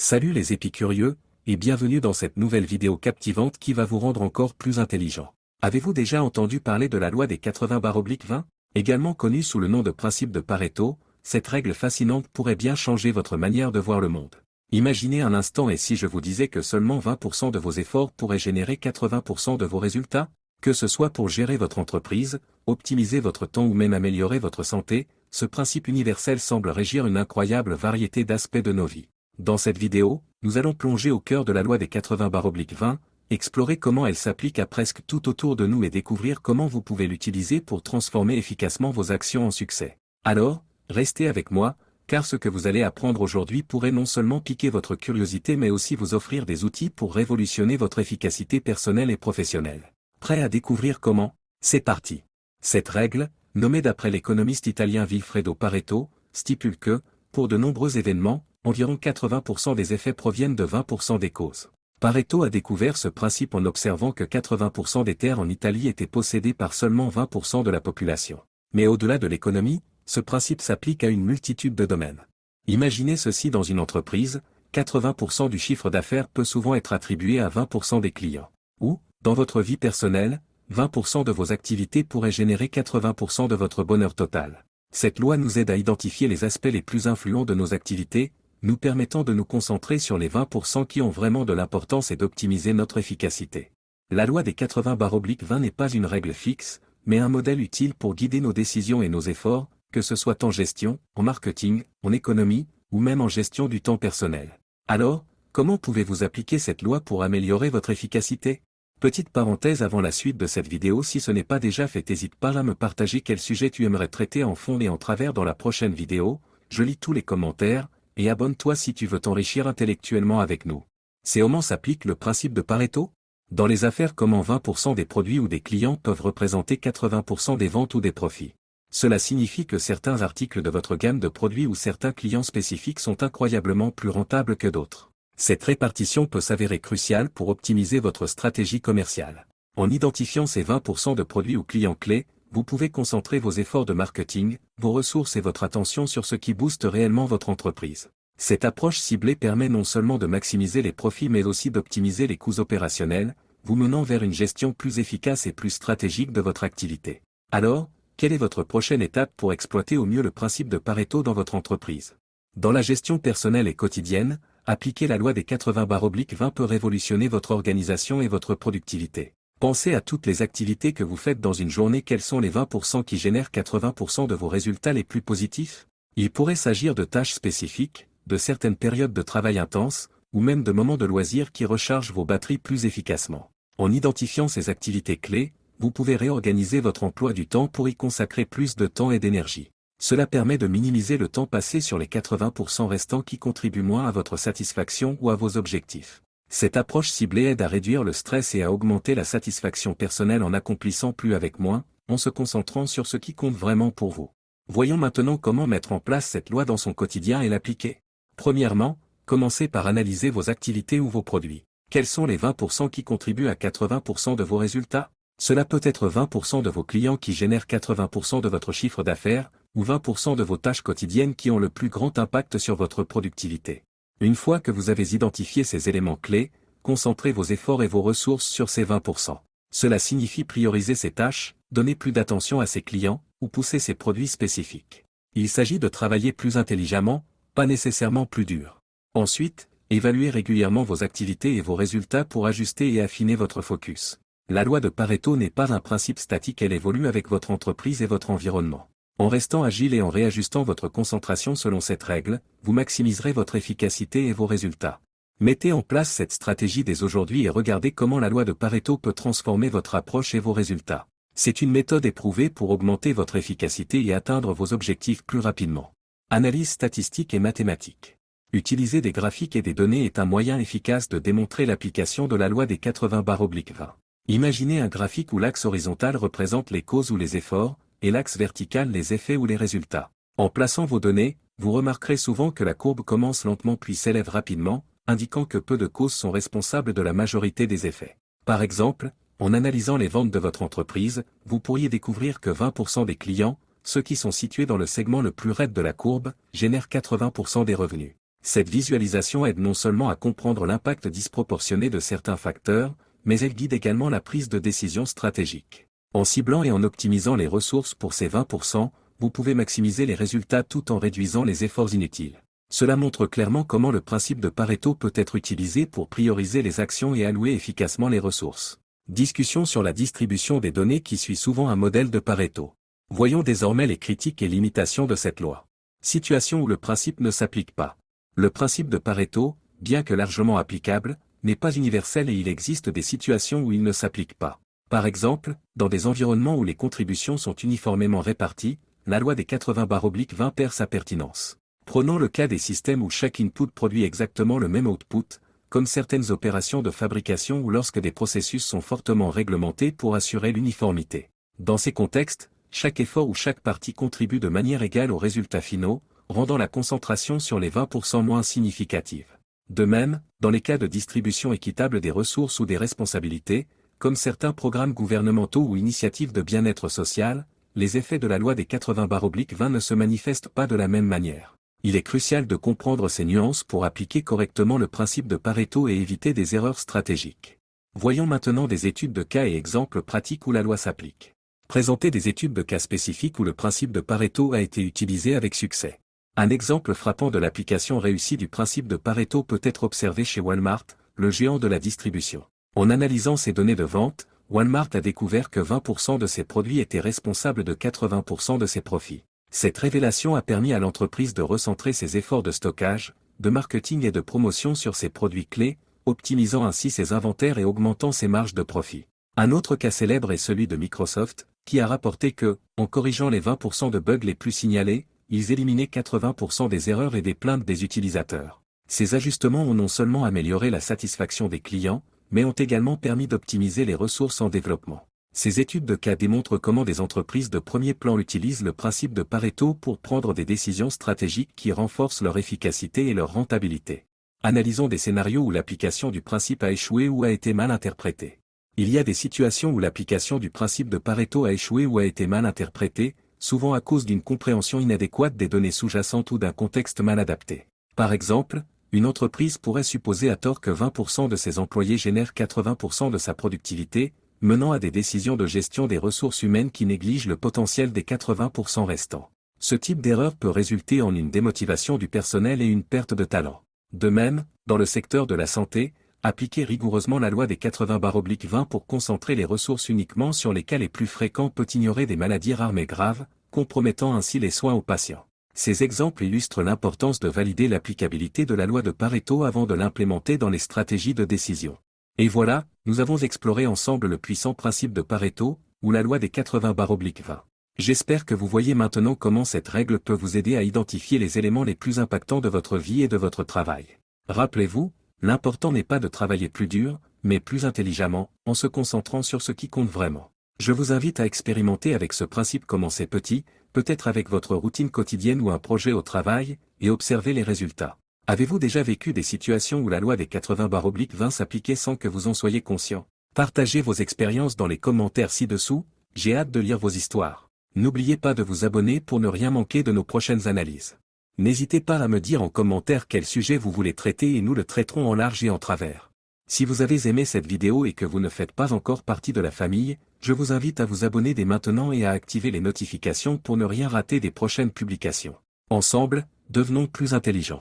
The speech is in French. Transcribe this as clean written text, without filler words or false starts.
Salut les épicurieux, et bienvenue dans cette nouvelle vidéo captivante qui va vous rendre encore plus intelligent. Avez-vous déjà entendu parler de la loi des 80/20? Également connue sous le nom de principe de Pareto, cette règle fascinante pourrait bien changer votre manière de voir le monde. Imaginez un instant et si je vous disais que seulement 20% de vos efforts pourraient générer 80% de vos résultats? Que ce soit pour gérer votre entreprise, optimiser votre temps ou même améliorer votre santé, ce principe universel semble régir une incroyable variété d'aspects de nos vies. Dans cette vidéo, nous allons plonger au cœur de la loi des 80/20, explorer comment elle s'applique à presque tout autour de nous et découvrir comment vous pouvez l'utiliser pour transformer efficacement vos actions en succès. Alors, restez avec moi, car ce que vous allez apprendre aujourd'hui pourrait non seulement piquer votre curiosité mais aussi vous offrir des outils pour révolutionner votre efficacité personnelle et professionnelle. Prêt à découvrir comment? C'est parti. Cette règle, nommée d'après l'économiste italien Vilfredo Pareto, stipule que, pour de nombreux événements, environ 80% des effets proviennent de 20% des causes. Pareto a découvert ce principe en observant que 80% des terres en Italie étaient possédées par seulement 20% de la population. Mais au-delà de l'économie, ce principe s'applique à une multitude de domaines. Imaginez ceci dans une entreprise, 80% du chiffre d'affaires peut souvent être attribué à 20% des clients. Ou, dans votre vie personnelle, 20% de vos activités pourraient générer 80% de votre bonheur total. Cette loi nous aide à identifier les aspects les plus influents de nos activités, nous permettant de nous concentrer sur les 20% qui ont vraiment de l'importance et d'optimiser notre efficacité. La loi des 80/20 n'est pas une règle fixe, mais un modèle utile pour guider nos décisions et nos efforts, que ce soit en gestion, en marketing, en économie, ou même en gestion du temps personnel. Alors, comment pouvez-vous appliquer cette loi pour améliorer votre efficacité? Petite parenthèse avant la suite de cette vidéo, si ce n'est pas déjà fait, n'hésite pas à me partager quel sujet tu aimerais traiter en fond et en travers dans la prochaine vidéo, je lis tous les commentaires, et abonne-toi si tu veux t'enrichir intellectuellement avec nous. C'est comment s'applique le principe de Pareto? Dans les affaires, comment 20% des produits ou des clients peuvent représenter 80% des ventes ou des profits? Cela signifie que certains articles de votre gamme de produits ou certains clients spécifiques sont incroyablement plus rentables que d'autres. Cette répartition peut s'avérer cruciale pour optimiser votre stratégie commerciale. En identifiant ces 20% de produits ou clients clés, vous pouvez concentrer vos efforts de marketing, vos ressources et votre attention sur ce qui booste réellement votre entreprise. Cette approche ciblée permet non seulement de maximiser les profits mais aussi d'optimiser les coûts opérationnels, vous menant vers une gestion plus efficace et plus stratégique de votre activité. Alors, quelle est votre prochaine étape pour exploiter au mieux le principe de Pareto dans votre entreprise? Dans la gestion personnelle et quotidienne, appliquer la loi des 80/20 peut révolutionner votre organisation et votre productivité. Pensez à toutes les activités que vous faites dans une journée. Quels sont les 20% qui génèrent 80% de vos résultats les plus positifs? Il pourrait s'agir de tâches spécifiques, de certaines périodes de travail intense, ou même de moments de loisirs qui rechargent vos batteries plus efficacement. En identifiant ces activités clés, vous pouvez réorganiser votre emploi du temps pour y consacrer plus de temps et d'énergie. Cela permet de minimiser le temps passé sur les 80% restants qui contribuent moins à votre satisfaction ou à vos objectifs. Cette approche ciblée aide à réduire le stress et à augmenter la satisfaction personnelle en accomplissant plus avec moins, en se concentrant sur ce qui compte vraiment pour vous. Voyons maintenant comment mettre en place cette loi dans son quotidien et l'appliquer. Premièrement, commencez par analyser vos activités ou vos produits. Quels sont les 20% qui contribuent à 80% de vos résultats? Cela peut être 20% de vos clients qui génèrent 80% de votre chiffre d'affaires, ou 20% de vos tâches quotidiennes qui ont le plus grand impact sur votre productivité. Une fois que vous avez identifié ces éléments clés, concentrez vos efforts et vos ressources sur ces 20%. Cela signifie prioriser ces tâches, donner plus d'attention à ses clients, ou pousser ces produits spécifiques. Il s'agit de travailler plus intelligemment, pas nécessairement plus dur. Ensuite, évaluez régulièrement vos activités et vos résultats pour ajuster et affiner votre focus. La loi de Pareto n'est pas un principe statique, elle évolue avec votre entreprise et votre environnement. En restant agile et en réajustant votre concentration selon cette règle, vous maximiserez votre efficacité et vos résultats. Mettez en place cette stratégie dès aujourd'hui et regardez comment la loi de Pareto peut transformer votre approche et vos résultats. C'est une méthode éprouvée pour augmenter votre efficacité et atteindre vos objectifs plus rapidement. Analyse statistique et mathématique. Utiliser des graphiques et des données est un moyen efficace de démontrer l'application de la loi des 80/20. Imaginez un graphique où l'axe horizontal représente les causes ou les efforts, et l'axe vertical les effets ou les résultats. En plaçant vos données, vous remarquerez souvent que la courbe commence lentement puis s'élève rapidement, indiquant que peu de causes sont responsables de la majorité des effets. Par exemple, en analysant les ventes de votre entreprise, vous pourriez découvrir que 20% des clients, ceux qui sont situés dans le segment le plus raide de la courbe, génèrent 80% des revenus. Cette visualisation aide non seulement à comprendre l'impact disproportionné de certains facteurs, mais elle guide également la prise de décision stratégique. En ciblant et en optimisant les ressources pour ces 20%, vous pouvez maximiser les résultats tout en réduisant les efforts inutiles. Cela montre clairement comment le principe de Pareto peut être utilisé pour prioriser les actions et allouer efficacement les ressources. Discussion sur la distribution des données qui suit souvent un modèle de Pareto. Voyons désormais les critiques et limitations de cette loi. Situation où le principe ne s'applique pas. Le principe de Pareto, bien que largement applicable, n'est pas universel et il existe des situations où il ne s'applique pas. Par exemple, dans des environnements où les contributions sont uniformément réparties, la loi des 80/20 perd sa pertinence. Prenons le cas des systèmes où chaque input produit exactement le même output, comme certaines opérations de fabrication ou lorsque des processus sont fortement réglementés pour assurer l'uniformité. Dans ces contextes, chaque effort ou chaque partie contribue de manière égale aux résultats finaux, rendant la concentration sur les 20% moins significative. De même, dans les cas de distribution équitable des ressources ou des responsabilités, comme certains programmes gouvernementaux ou initiatives de bien-être social, les effets de la loi des 80/20 ne se manifestent pas de la même manière. Il est crucial de comprendre ces nuances pour appliquer correctement le principe de Pareto et éviter des erreurs stratégiques. Voyons maintenant des études de cas et exemples pratiques où la loi s'applique. Présenter des études de cas spécifiques où le principe de Pareto a été utilisé avec succès. Un exemple frappant de l'application réussie du principe de Pareto peut être observé chez Walmart, le géant de la distribution. En analysant ses données de vente, Walmart a découvert que 20% de ses produits étaient responsables de 80% de ses profits. Cette révélation a permis à l'entreprise de recentrer ses efforts de stockage, de marketing et de promotion sur ses produits clés, optimisant ainsi ses inventaires et augmentant ses marges de profit. Un autre cas célèbre est celui de Microsoft, qui a rapporté que, en corrigeant les 20% de bugs les plus signalés, ils éliminaient 80% des erreurs et des plaintes des utilisateurs. Ces ajustements ont non seulement amélioré la satisfaction des clients, mais ont également permis d'optimiser les ressources en développement. Ces études de cas démontrent comment des entreprises de premier plan utilisent le principe de Pareto pour prendre des décisions stratégiques qui renforcent leur efficacité et leur rentabilité. Analysons des scénarios où l'application du principe a échoué ou a été mal interprétée. Il y a des situations où l'application du principe de Pareto a échoué ou a été mal interprétée, souvent à cause d'une compréhension inadéquate des données sous-jacentes ou d'un contexte mal adapté. Par exemple, une entreprise pourrait supposer à tort que 20% de ses employés génèrent 80% de sa productivité, menant à des décisions de gestion des ressources humaines qui négligent le potentiel des 80% restants. Ce type d'erreur peut résulter en une démotivation du personnel et une perte de talent. De même, dans le secteur de la santé, appliquer rigoureusement la loi des 80/20 pour concentrer les ressources uniquement sur les cas les plus fréquents peut ignorer des maladies rares mais graves, compromettant ainsi les soins aux patients. Ces exemples illustrent l'importance de valider l'applicabilité de la loi de Pareto avant de l'implémenter dans les stratégies de décision. Et voilà, nous avons exploré ensemble le puissant principe de Pareto, ou la loi des 80/20. J'espère que vous voyez maintenant comment cette règle peut vous aider à identifier les éléments les plus impactants de votre vie et de votre travail. Rappelez-vous, l'important n'est pas de travailler plus dur, mais plus intelligemment, en se concentrant sur ce qui compte vraiment. Je vous invite à expérimenter avec ce principe, commencer petit, peut-être avec votre routine quotidienne ou un projet au travail, et observer les résultats. Avez-vous déjà vécu des situations où la loi des 80/20 s'appliquait sans que vous en soyez conscient? Partagez vos expériences dans les commentaires ci-dessous, j'ai hâte de lire vos histoires. N'oubliez pas de vous abonner pour ne rien manquer de nos prochaines analyses. N'hésitez pas à me dire en commentaire quel sujet vous voulez traiter et nous le traiterons en large et en travers. Si vous avez aimé cette vidéo et que vous ne faites pas encore partie de la famille, je vous invite à vous abonner dès maintenant et à activer les notifications pour ne rien rater des prochaines publications. Ensemble, devenons plus intelligents.